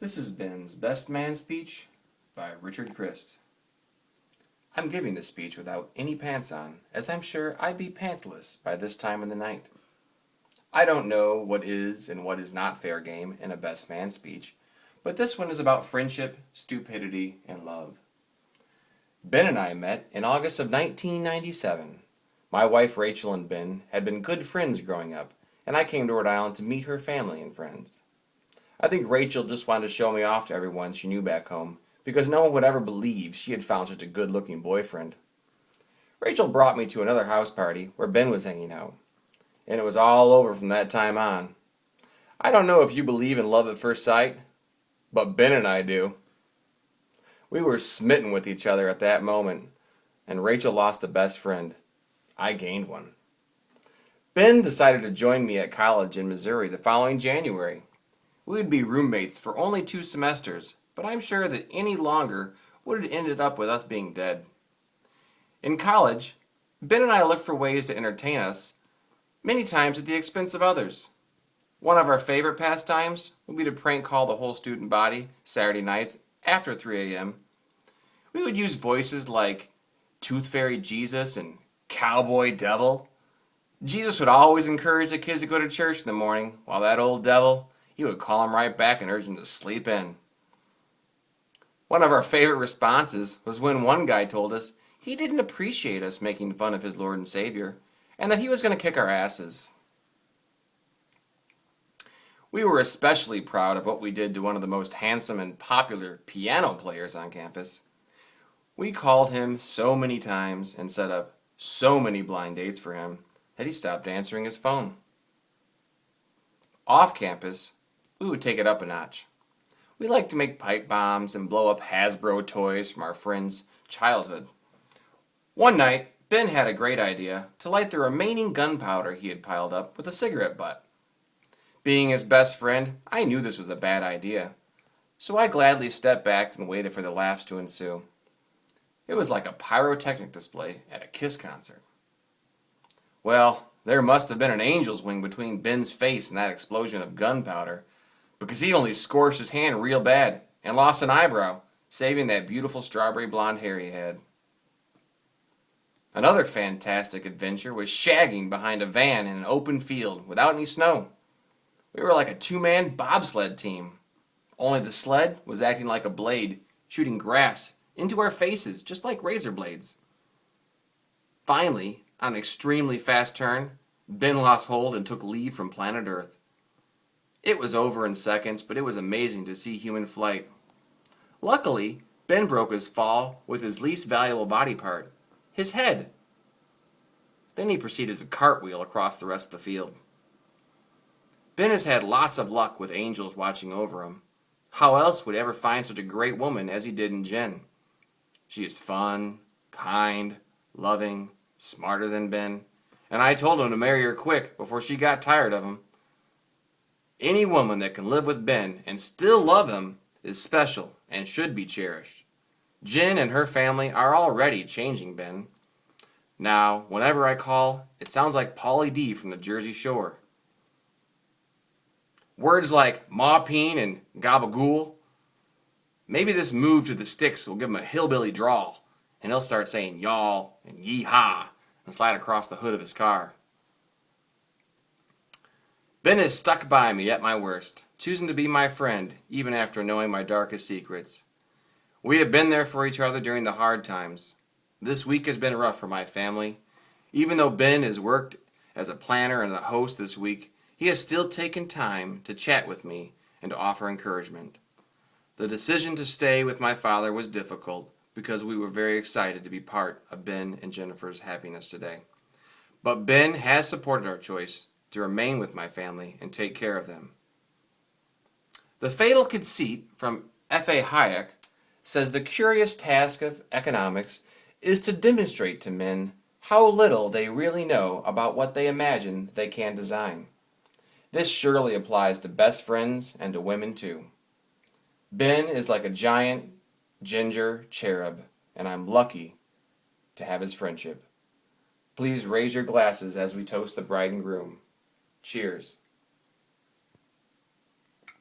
This is Ben's Best Man Speech by Richard Christ. I'm giving this speech without any pants on, as I'm sure I'd be pantsless by this time in the night. I don't know what is and what is not fair game in a best man speech, but this one is about friendship, stupidity, and love. Ben and I met in August of 1997. My wife Rachel and Ben had been good friends growing up, and I came to Rhode Island to meet her family and friends. I think Rachel just wanted to show me off to everyone she knew back home, because no one would ever believe she had found such a good-looking boyfriend. Rachel brought me to another house party where Ben was hanging out, and it was all over from that time on. I don't know if you believe in love at first sight, but Ben and I do. We were smitten with each other at that moment, and Rachel lost a best friend. I gained one. Ben decided to join me at college in Missouri the following January. We would be roommates for only 2 semesters, but I'm sure that any longer would have ended up with us being dead. In college, Ben and I looked for ways to entertain us, many times at the expense of others. One of our favorite pastimes would be to prank call the whole student body Saturday nights after 3 a.m. We would use voices like Tooth Fairy Jesus and Cowboy Devil. Jesus would always encourage the kids to go to church in the morning, while that old devil, he would call them right back and urge them to sleep in. One of our favorite responses was when one guy told us he didn't appreciate us making fun of his Lord and Savior, and that he was going to kick our asses. We were especially proud of what we did to one of the most handsome and popular piano players on campus. We called him so many times and set up so many blind dates for him that he stopped answering his phone. Off campus, we would take it up a notch. We liked to make pipe bombs and blow up Hasbro toys from our friends' childhood. One night, Ben had a great idea to light the remaining gunpowder he had piled up with a cigarette butt. Being his best friend, I knew this was a bad idea, so I gladly stepped back and waited for the laughs to ensue. It was like a pyrotechnic display at a Kiss concert. Well, there must have been an angel's wing between Ben's face and that explosion of gunpowder, because he only scorched his hand real bad and lost an eyebrow, saving that beautiful strawberry blonde hair he had. Another fantastic adventure was shagging behind a van in an open field without any snow. We were like a 2-man bobsled team, only the sled was acting like a blade, shooting grass into our faces just like razor blades. Finally, on an extremely fast turn, Ben lost hold and took leave from planet Earth. It was over in seconds, but it was amazing to see human flight. Luckily, Ben broke his fall with his least valuable body part, his head. Then he proceeded to cartwheel across the rest of the field. Ben has had lots of luck with angels watching over him. How else would he ever find such a great woman as he did in Jen? She is fun, kind, loving, smarter than Ben, and I told him to marry her quick before she got tired of him. Any woman that can live with Ben and still love him is special and should be cherished. Jen and her family are already changing Ben. Now, whenever I call, it sounds like Pauly D from the Jersey Shore. Words like maupine and gabagool. Maybe this move to the sticks will give him a hillbilly drawl, and he'll start saying y'all and yee-haw and slide across the hood of his car. Ben has stuck by me at my worst, choosing to be my friend even after knowing my darkest secrets. We have been there for each other during the hard times. This week has been rough for my family. Even though Ben has worked as a planner and a host this week, he has still taken time to chat with me and to offer encouragement. The decision to stay with my father was difficult because we were very excited to be part of Ben and Jennifer's happiness today. But Ben has supported our choice to remain with my family and take care of them. The Fatal Conceit from F.A. Hayek says the curious task of economics is to demonstrate to men how little they really know about what they imagine they can design. This surely applies to best friends and to women too. Ben is like a giant ginger cherub, and I'm lucky to have his friendship. Please raise your glasses as we toast the bride and groom. Cheers.